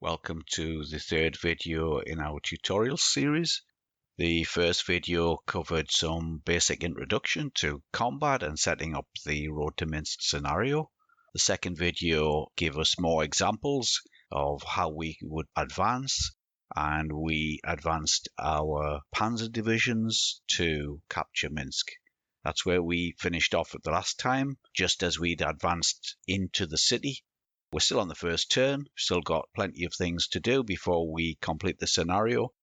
Welcome to the third video in our tutorial series. The first video covered some basic introduction to combat and setting up the Road to Minsk scenario. The second video gave us more examples of how we would advance, and we advanced our panzer divisions to capture Minsk. That's where we finished off at the last time, just as we'd advanced into the city. We're still on the first turn. We've still got plenty of things to do before we complete the scenario.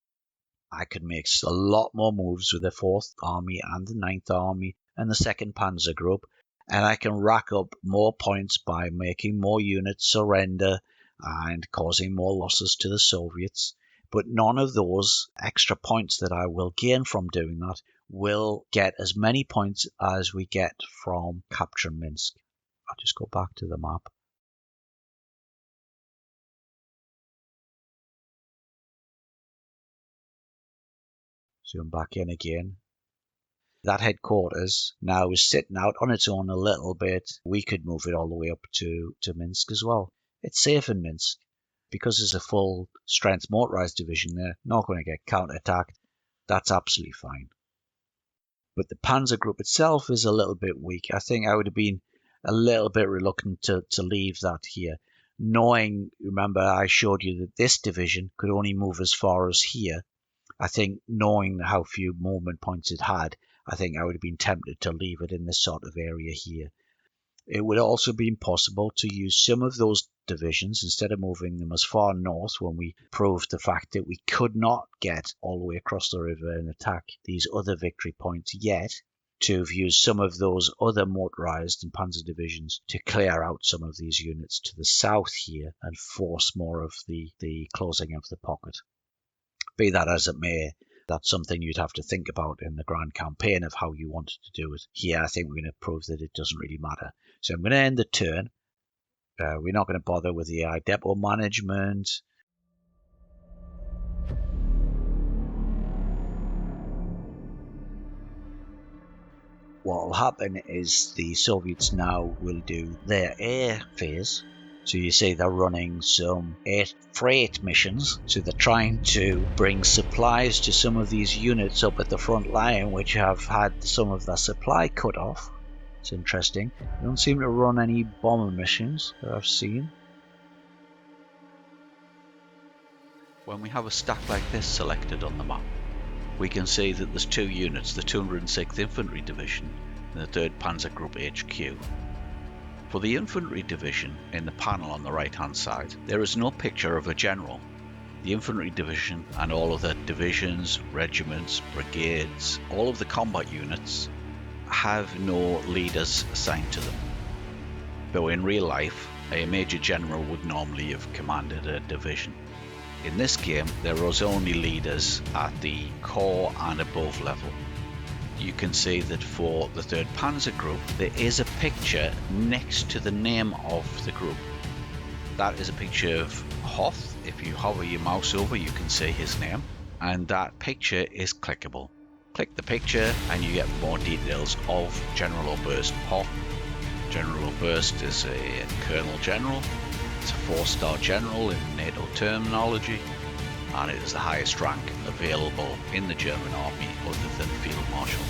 I could make a lot more moves with the 4th Army and the 9th Army and the 2nd Panzer Group, and I can rack up more points by making more units surrender and causing more losses to the Soviets. But none of those extra points that I will gain from doing that will get as many points as we get from capturing Minsk. I'll just go back to the map. Zoom back in again. That headquarters now is sitting out on its own a little bit. We could move it all the way up to Minsk as well. It's safe in Minsk. Because there's a full strength motorized division there, not going to get counterattacked. That's absolutely fine. But the Panzer Group itself is a little bit weak. I think I would have been a little bit reluctant to leave that here. Knowing, remember I showed you that this division could only move as far as here. I think knowing how few movement points it had, I think I would have been tempted to leave it in this sort of area here. It would also be possible to use some of those divisions instead of moving them as far north when we proved the fact that we could not get all the way across the river and attack these other victory points yet, to have used some of those other motorized and panzer divisions to clear out some of these units to the south here and force more of the closing of the pocket. Be that as it may, that's something you'd have to think about in the grand campaign of how you wanted to do it. Here, I think we're going to prove that it doesn't really matter. So I'm going to end the turn. We're not going to bother with the depot management. What will happen is the Soviets now will do their air phase. So you see they're running some air freight missions. So they're trying to bring supplies to some of these units up at the front line which have had some of their supply cut off. It's interesting. They don't seem to run any bomber missions that I've seen. When we have a stack like this selected on the map, we can see that there's two units, the 206th Infantry Division and the 3rd Panzer Group HQ. For the Infantry Division, in the panel on the right hand side, there is no picture of a general. The Infantry Division and all of the divisions, regiments, brigades, all of the combat units have no leaders assigned to them. Though in real life, a Major General would normally have commanded a division. In this game, there was only leaders at the corps and above level. You can see that for the 3rd Panzer Group, there is a picture next to the name of the group. That is a picture of Hoth. If you hover your mouse over, you can see his name, and that picture is clickable. Click the picture and you get more details of General Oberst Hoth. General Oberst is a Colonel General. It's a 4-star general in NATO terminology, and it is the highest rank available in the German army other than Field Marshal.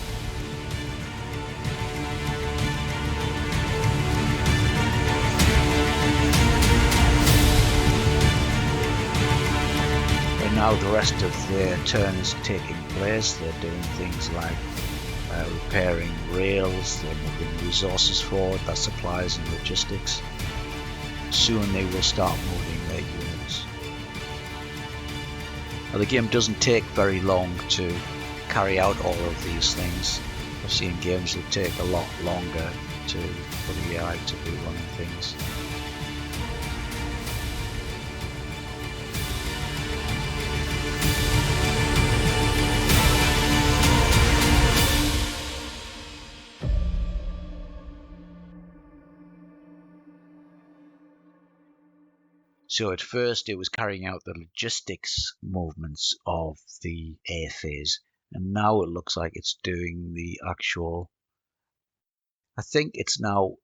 And now the rest of their turn is taking place. They're doing things like repairing rails, they're moving resources forward, their supplies and logistics. Soon they will start moving their units. Now the game doesn't take very long to carry out all of these things. I've seen games that take a lot longer for the AI to be running things. So at first it was carrying out the logistics movements of the air phase, and now it looks like it's doing the actual... I think it's now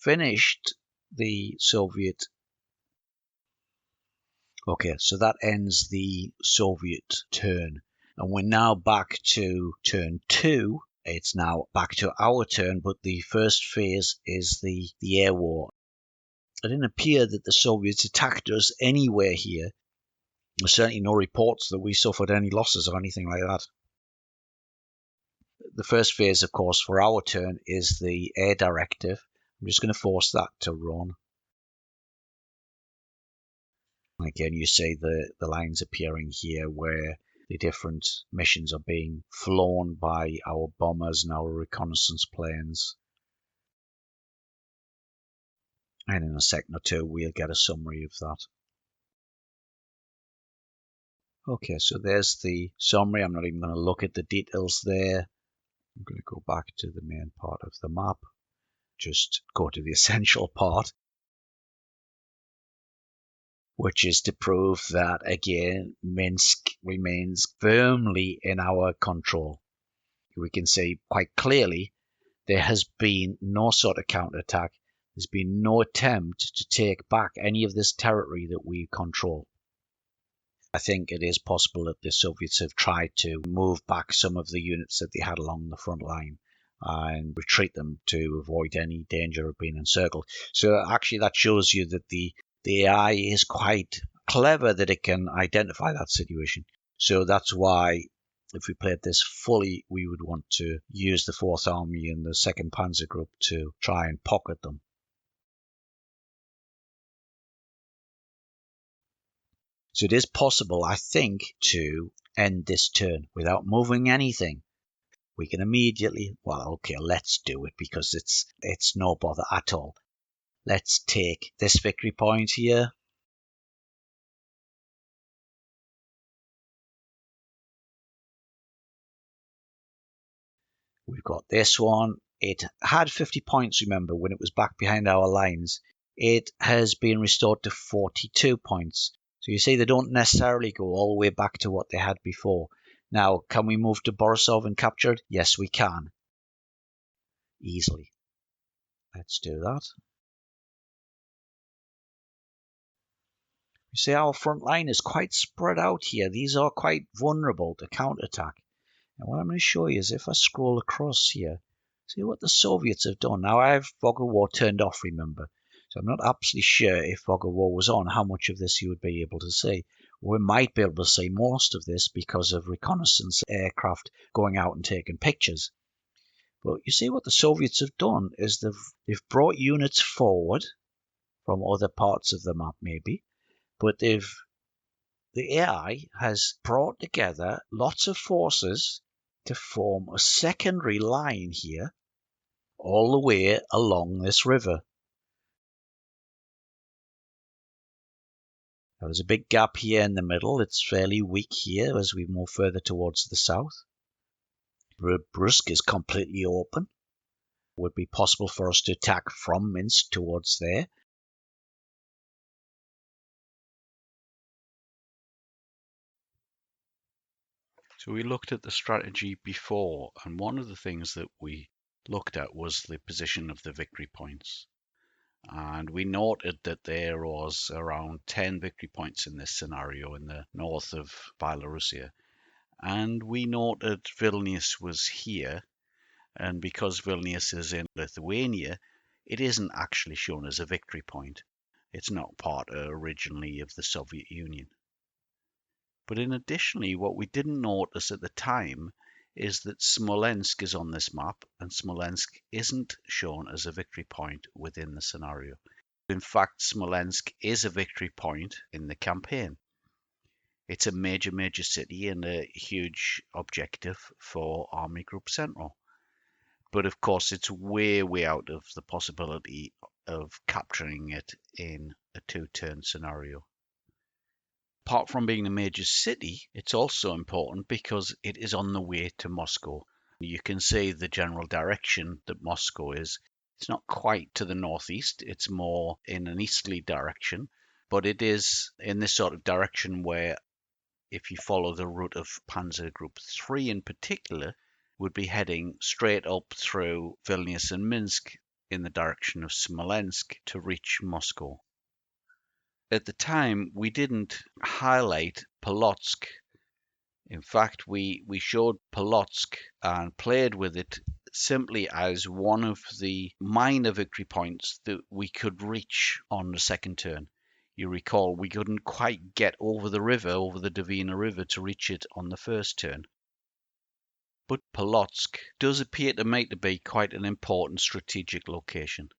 finished the Soviet Okay, so that ends the Soviet turn. And we're now back to turn 2. It's now back to our turn, but the first phase is the air war. It didn't appear that the Soviets attacked us anywhere here. There's certainly no reports that we suffered any losses or anything like that. The first phase, of course, for our turn is the air directive. I'm just going to force that to run. Again, you see the lines appearing here where the different missions are being flown by our bombers and our reconnaissance planes. And in a second or two, we'll get a summary of that. Okay, so there's the summary. I'm not even going to look at the details there. I'm going to go back to the main part of the map. Just go to the essential part, which is to prove that, again, Minsk remains firmly in our control. We can see quite clearly there has been no sort of counterattack. There's been no attempt to take back any of this territory that we control. I think it is possible that the Soviets have tried to move back some of the units that they had along the front line and retreat them to avoid any danger of being encircled. So actually that shows you that the AI is quite clever, that it can identify that situation. So that's why if we played this fully, we would want to use the 4th Army and the 2nd Panzer Group to try and pocket them. So it is possible, I think, to end this turn without moving anything. We can immediately, well, okay, let's do it because it's no bother at all. Let's take this victory point here. We've got this one. It had 50 points, remember, when it was back behind our lines. It has been restored to 42 points. So you see, they don't necessarily go all the way back to what they had before. Now, can we move to Borisov and capture it? Yes, we can. Easily. Let's do that. You see, our front line is quite spread out here. These are quite vulnerable to counterattack. And what I'm going to show you is if I scroll across here, see what the Soviets have done. Now, I have Fog of War turned off, remember. So I'm not absolutely sure if Fog of War was on, how much of this you would be able to see. We might be able to see most of this because of reconnaissance aircraft going out and taking pictures. But you see what the Soviets have done is they've brought units forward from other parts of the map maybe, but the AI has brought together lots of forces to form a secondary line here all the way along this river. Now, there's a big gap here in the middle. It's fairly weak here as we move further towards the south. Brusque is completely open. It would be possible for us to attack from Minsk towards there. So we looked at the strategy before, and one of the things that we looked at was the position of the victory points. And we noted that there was around 10 victory points in this scenario in the north of Belarusia. And we noted Vilnius was here, and because Vilnius is in Lithuania, it isn't actually shown as a victory point. It's not part originally of the Soviet Union. But in additionally, what we didn't notice at the time is that Smolensk is on this map, and Smolensk isn't shown as a victory point within the scenario. In fact, Smolensk is a victory point in the campaign. It's a major city and a huge objective for Army Group Central. But of course, it's way out of the possibility of capturing it in a two-turn scenario. Apart from being a major city, it's also important because it is on the way to Moscow. You can see the general direction that Moscow is. It's not quite to the northeast, it's more in an easterly direction, but it is in this sort of direction where, if you follow the route of Panzer Group 3 in particular, would be heading straight up through Vilnius and Minsk in the direction of Smolensk to reach Moscow. At the time, we didn't highlight Polotsk. In fact, we showed Polotsk and played with it simply as one of the minor victory points that we could reach on the second turn. You recall we couldn't quite get over the river, over the Dvina River, to reach it on the first turn. But Polotsk does appear to me to be quite an important strategic location.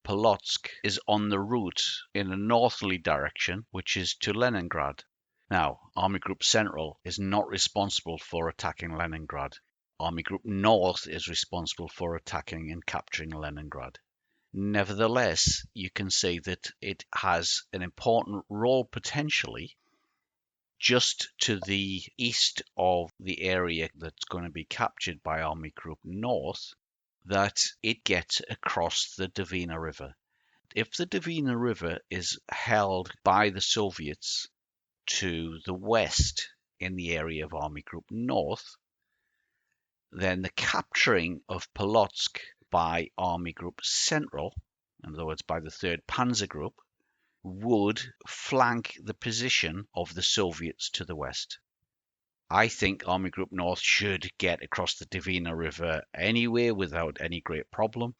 Polotsk is on the route in a northerly direction, which is to Leningrad. Now, Army Group Central is not responsible for attacking Leningrad. Army Group North is responsible for attacking and capturing Leningrad. Nevertheless, you can see that it has an important role potentially just to the east of the area that's going to be captured by Army Group North, that it gets across the Dvina River. If the Dvina River is held by the Soviets to the west in the area of Army Group North, then the capturing of Polotsk by Army Group Central, in other words by the 3rd Panzer Group, would flank the position of the Soviets to the west. I think Army Group North should get across the Dvina River anyway without any great problem,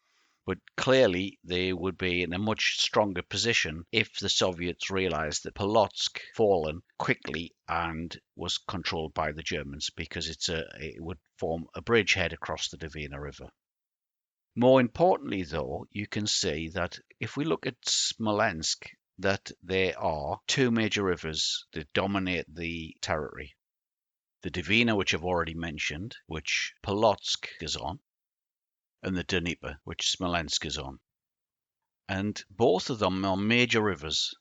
but clearly they would be in a much stronger position if the Soviets realized that Polotsk fallen quickly and was controlled by the Germans, because it would form a bridgehead across the Dvina River. More importantly, though, you can see that if we look at Smolensk, that there are two major rivers that dominate the territory. The Dvina, which I've already mentioned, which Polotsk is on, and the Dnieper, which Smolensk is on. And both of them are major rivers.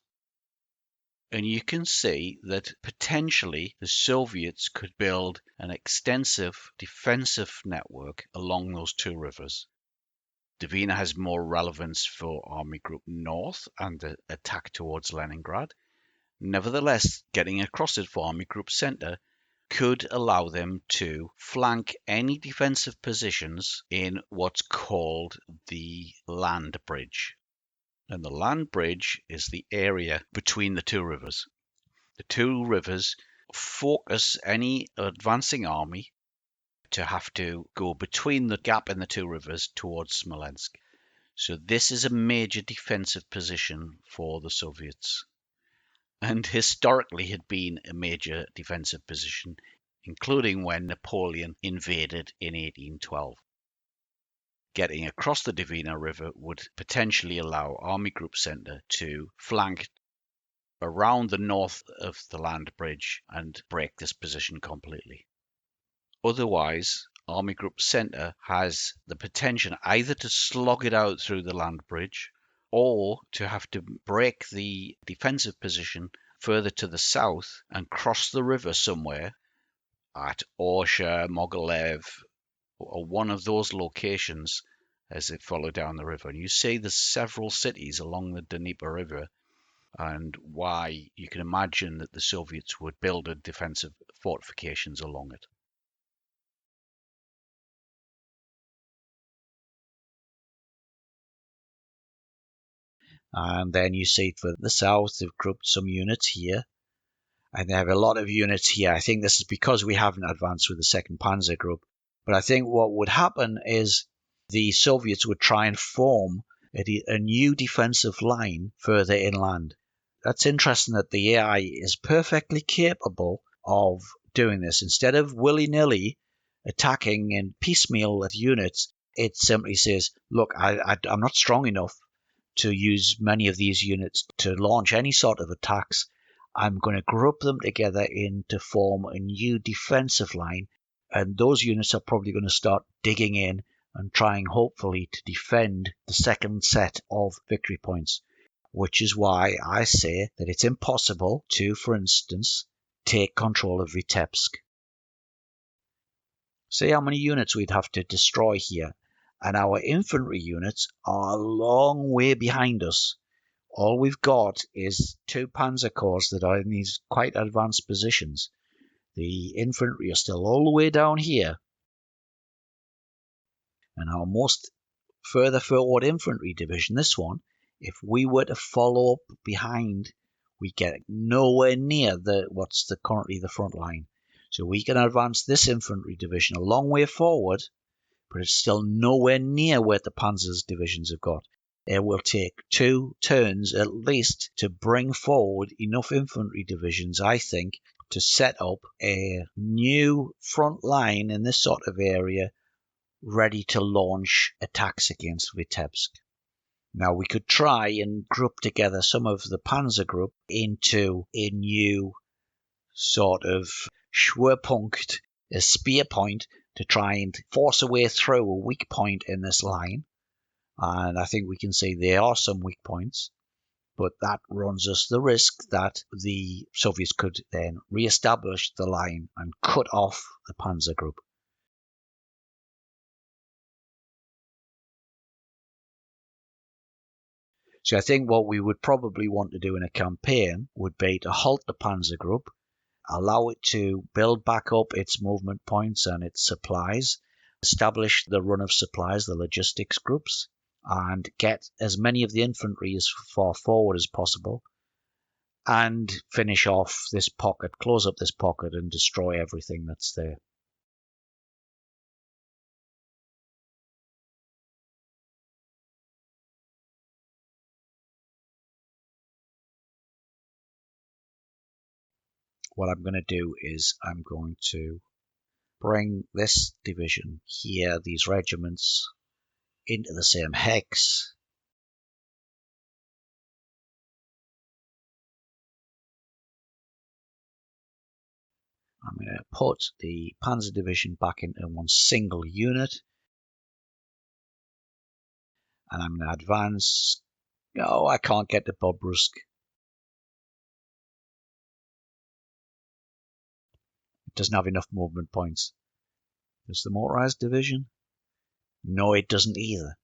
And you can see that potentially the Soviets could build an extensive defensive network along those two rivers. Dvina has more relevance for Army Group North and the attack towards Leningrad. Nevertheless, getting across it for Army Group Center could allow them to flank any defensive positions in what's called the land bridge. And the land bridge is the area between the two rivers. The two rivers focus any advancing army to have to go between the gap in the two rivers towards Smolensk. So this is a major defensive position for the Soviets, and historically had been a major defensive position, including when Napoleon invaded in 1812. Getting across the Dvina River would potentially allow Army Group Center to flank around the north of the land bridge and break this position completely. Otherwise, Army Group Center has the potential either to slog it out through the land bridge or to have to break the defensive position further to the south and cross the river somewhere at Orsha, Mogilev, or one of those locations as it followed down the river. And you see there's several cities along the Dnieper River, and why you can imagine that the Soviets would build defensive fortifications along it. And then you see for the south, they've grouped some units here. And they have a lot of units here. I think this is because we haven't advanced with the 2nd Panzer Group. But I think what would happen is the Soviets would try and form a new defensive line further inland. That's interesting that the AI is perfectly capable of doing this. Instead of willy-nilly attacking in piecemeal units, it simply says, look, I'm not strong enough to use many of these units to launch any sort of attacks. I'm going to group them together to form a new defensive line, and those units are probably going to start digging in and trying hopefully to defend the second set of victory points, which is why I say that it's impossible to, for instance, take control of Vitebsk. See how many units we'd have to destroy here, and our infantry units are a long way behind us. All we've got is 2 panzer corps that are in these quite advanced positions. The infantry are still all the way down here. And our most further forward infantry division, this one, If we were to follow up behind, we get nowhere near what's currently the front line. So we can advance this infantry division a long way forward, but it's still nowhere near where the Panzer's divisions have got. It will take 2 turns at least to bring forward enough infantry divisions, I think, to set up a new front line in this sort of area ready to launch attacks against Vitebsk. Now, we could try and group together some of the Panzer Group into a new sort of Schwerpunkt, a spear point, to try and force a way through a weak point in this line. And I think we can see there are some weak points, but that runs us the risk that the Soviets could then re-establish the line and cut off the Panzer Group. So I think what we would probably want to do in a campaign would be to halt the Panzer Group, allow it to build back up its movement points and its supplies, establish the run of supplies, the logistics groups, and get as many of the infantry as far forward as possible, and finish off this pocket, close up this pocket, and destroy everything that's there. What I'm going to do is I'm going to bring this division here, these regiments, into the same hex. I'm going to put the Panzer Division back into one single unit. And I'm going to advance. Oh, I can't get to Bobrusk. It doesn't have enough movement points. Does the Motorized Division? No, it doesn't either.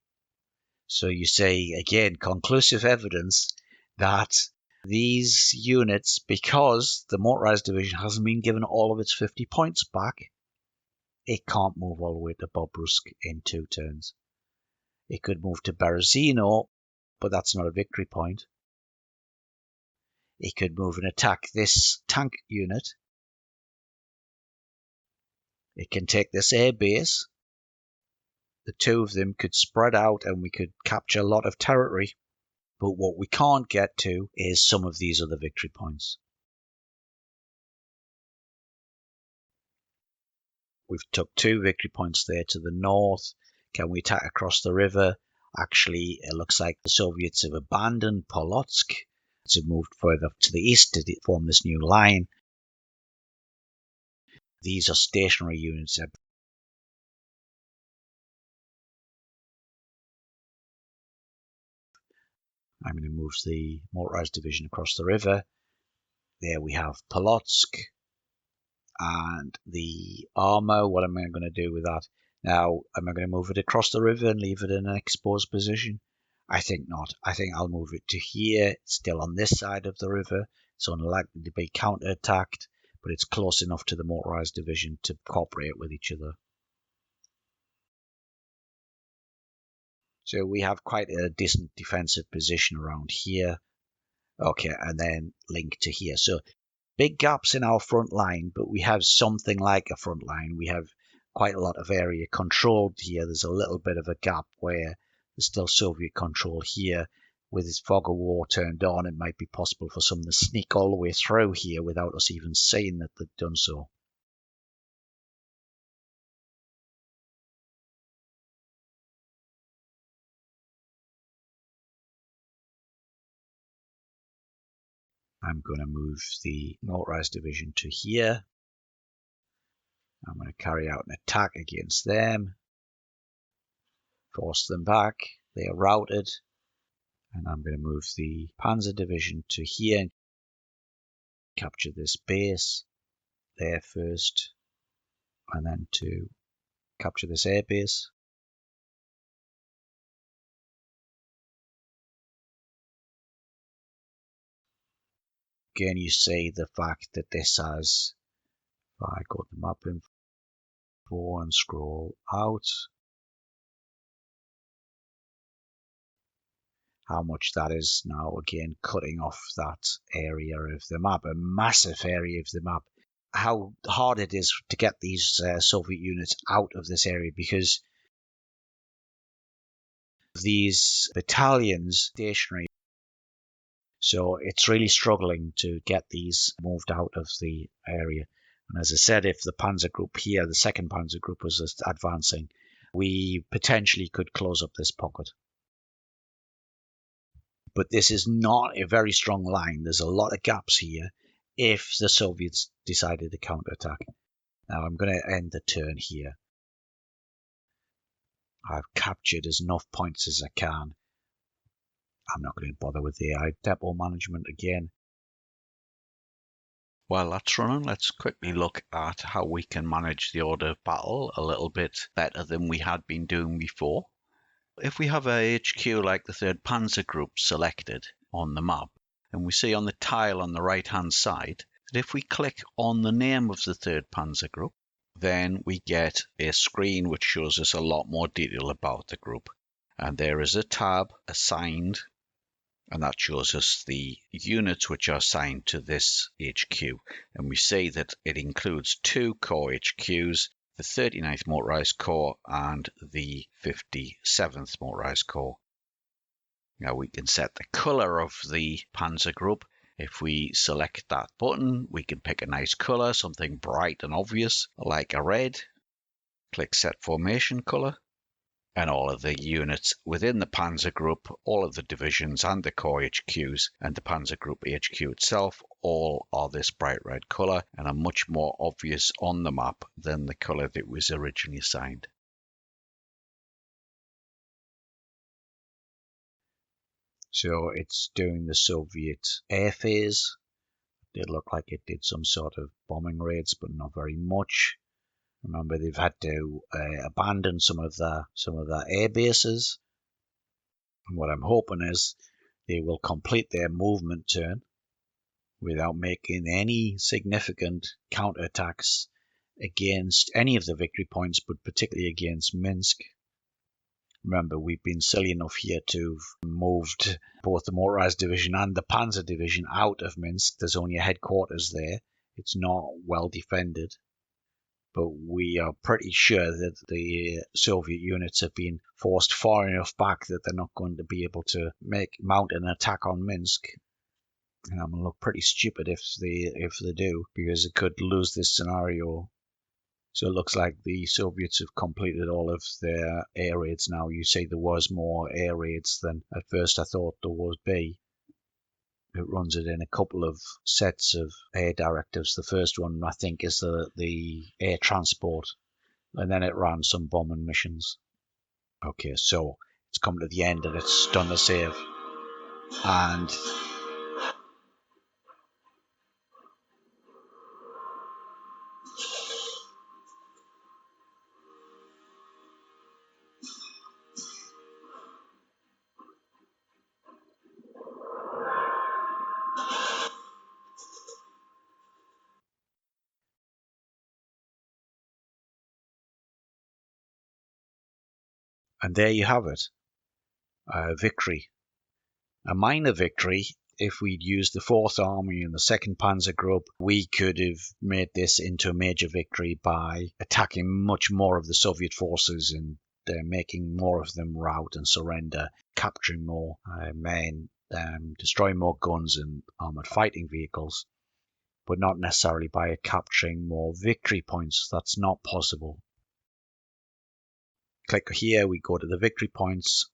So you say, again, conclusive evidence that these units, because the Motorized Division hasn't been given all of its 50 points back, it can't move all the way to Bobrusk in 2 turns. It could move to Berezino, but that's not a victory point. It could move and attack this tank unit. It can take this air base. The 2 of them could spread out and we could capture a lot of territory. But what we can't get to is some of these other victory points. We've took 2 victory points there to the north. Can we attack across the river? Actually, it looks like the Soviets have abandoned Polotsk. To move further to the east to form this new line. These are stationary units. I'm going to move the Motorized Division across the river. There we have Polotsk. And the armor, what am I going to do with that? Now, am I going to move it across the river and leave it in an exposed position? I think not. I think I'll move it to here, still on this side of the river. It's unlikely to be counterattacked, but it's close enough to the Motorized Division to cooperate with each other. So we have quite a decent defensive position around here. Okay, and then link to here. So big gaps in our front line, but we have something like a front line. We have quite a lot of area controlled here. There's a little bit of a gap where there's still Soviet control here. With this fog of war turned on, it might be possible for someone to sneak all the way through here without us even seeing that they've done so. I'm going to move the Motorized Division to here. I'm going to carry out an attack against them. Force them back. They are routed. And I'm going to move the Panzer Division to here and capture this base there first, and then to capture this air base. Again, you see the fact that this has, if I go to map info and scroll out, how much that is now, again, cutting off that area of the map, a massive area of the map. How hard it is to get these Soviet units out of this area, because these battalions stationary, so it's really struggling to get these moved out of the area. And as I said, if the Panzer Group here, the second Panzer Group, was just advancing, we potentially could close up this pocket. But this is not a very strong line. There's a lot of gaps here if the Soviets decided to counterattack. Now I'm going to end the turn here. I've captured as enough points as I can. I'm not going to bother with the AI depot management again. While that's running, let's quickly look at how we can manage the order of battle a little bit better than we had been doing before. If we have a HQ like the 3rd Panzer Group selected on the map, and we see on the tile on the right hand side that if we click on the name of the 3rd Panzer Group, then we get a screen which shows us a lot more detail about the group. And there is a tab assigned, and that shows us the units which are assigned to this HQ. And we see that it includes 2 core HQs, the 39th Motorised Corps and the 57th Motorised Corps. Now we can set the colour of the Panzer Group. If we select that button, we can pick a nice colour, something bright and obvious, like a red. Click Set Formation Colour. And all of the units within the Panzer Group, all of the divisions and the core HQs and the Panzer Group HQ itself, all are this bright red colour and are much more obvious on the map than the colour that was originally assigned. So it's doing the Soviet air phase. It looked like it did some sort of bombing raids, but not very much. Remember, they've had to abandon some of their air bases. And what I'm hoping is they will complete their movement turn without making any significant counterattacks against any of the victory points, but particularly against Minsk. Remember, we've been silly enough here to have moved both the Motorized Division and the Panzer Division out of Minsk. There's only a headquarters there. It's not well defended. But we are pretty sure that the Soviet units have been forced far enough back that they're not going to be able to mount an attack on Minsk. And I'm going to look pretty stupid if they do, because it could lose this scenario. So it looks like the Soviets have completed all of their air raids now. You say there was more air raids than at first I thought there would be. It runs it in a couple of sets of air directives. The first one, I think, is the air transport, and then it ran some bombing missions. Okay, so it's come to the end and it's done the save. And there you have it. A victory. A minor victory. If we'd used the 4th Army and the 2nd Panzer Group, we could have made this into a major victory by attacking much more of the Soviet forces and making more of them rout and surrender, capturing more men, destroying more guns and armoured fighting vehicles, but not necessarily by capturing more victory points. That's not possible. Click here, we go to the victory points.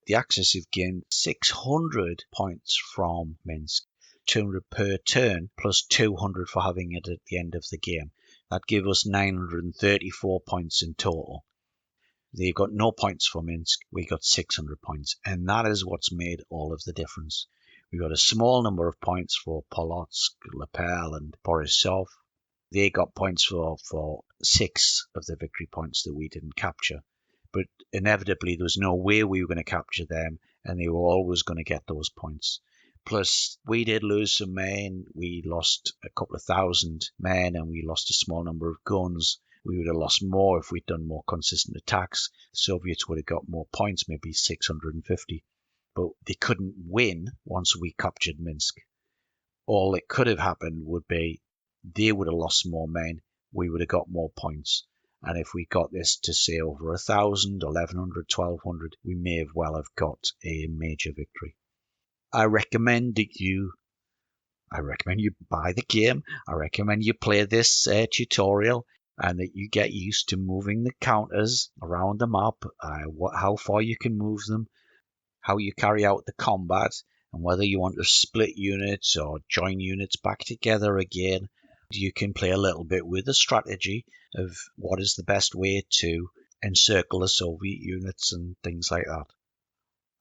The Axis have gained 600 points from Minsk, 200 per turn, plus 200 for having it at the end of the game. That gives us 934 points in total. They've got no points for Minsk, we got 600 points, and that is what's made all of the difference. We got a small number of points for Polotsk, Lapel, and Borisov. They got points for 6 of the victory points that we didn't capture. But inevitably, there was no way we were going to capture them, and they were always going to get those points. Plus, we did lose some men. We lost a couple of thousand men, and we lost a small number of guns. We would have lost more if we'd done more consistent attacks. The Soviets would have got more points, maybe 650. but they couldn't win once we captured Minsk. All that could have happened would be they would have lost more men, we would have got more points. And if we got this to say over 1,000, 1,100, 1,200, we may have well have got a major victory. I recommend you buy the game. I recommend you play this tutorial and that you get used to moving the counters around the map, how far you can move them, how you carry out the combat, and whether you want to split units or join units back together again. You can play a little bit with the strategy of what is the best way to encircle the Soviet units and things like that.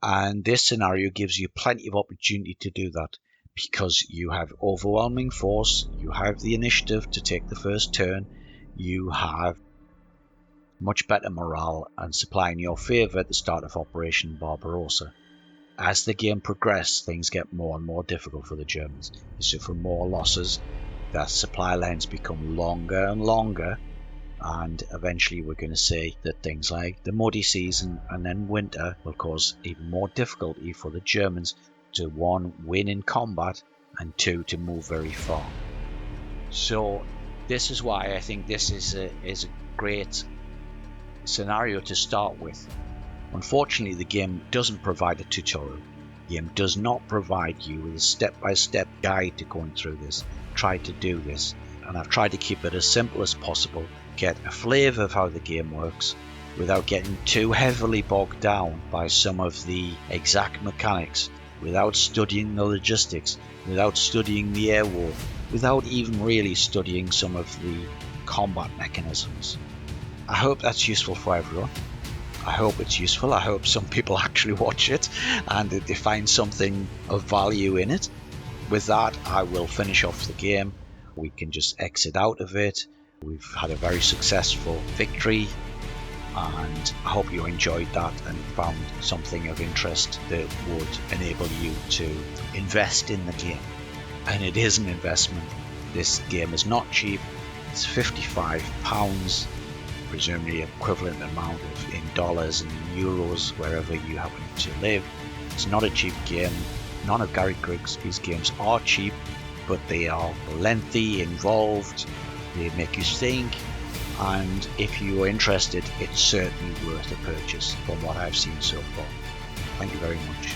And this scenario gives you plenty of opportunity to do that because you have overwhelming force, you have the initiative to take the first turn, you have much better morale and supply in your favour at the start of Operation Barbarossa. As the game progresses, things get more and more difficult for the Germans. They suffer more losses, their supply lines become longer and longer, and eventually we're going to see that things like the muddy season and then winter will cause even more difficulty for the Germans to, one, win in combat, and two, to move very far. So this is why I think this is a great scenario to start with. Unfortunately, the game doesn't provide a tutorial. The game does not provide you with a step-by-step guide to going through this. Try to do this, and I've tried to keep it as simple as possible, get a flavour of how the game works without getting too heavily bogged down by some of the exact mechanics, without studying the logistics, without studying the air war, without even really studying some of the combat mechanisms. I hope that's useful for everyone. I hope it's useful. I hope some people actually watch it and that they find something of value in it. With that, I will finish off the game. We can just exit out of it. We've had a very successful victory, and I hope you enjoyed that and found something of interest that would enable you to invest in the game. And it is an investment. This game is not cheap. It's £55, presumably equivalent amount of in dollars and euros wherever you happen to live. It's not a cheap game. None of Gary Grigsby's games are cheap, but they are lengthy, involved, they make you think, and if you are interested, it's certainly worth a purchase from what I've seen so far. Thank you very much.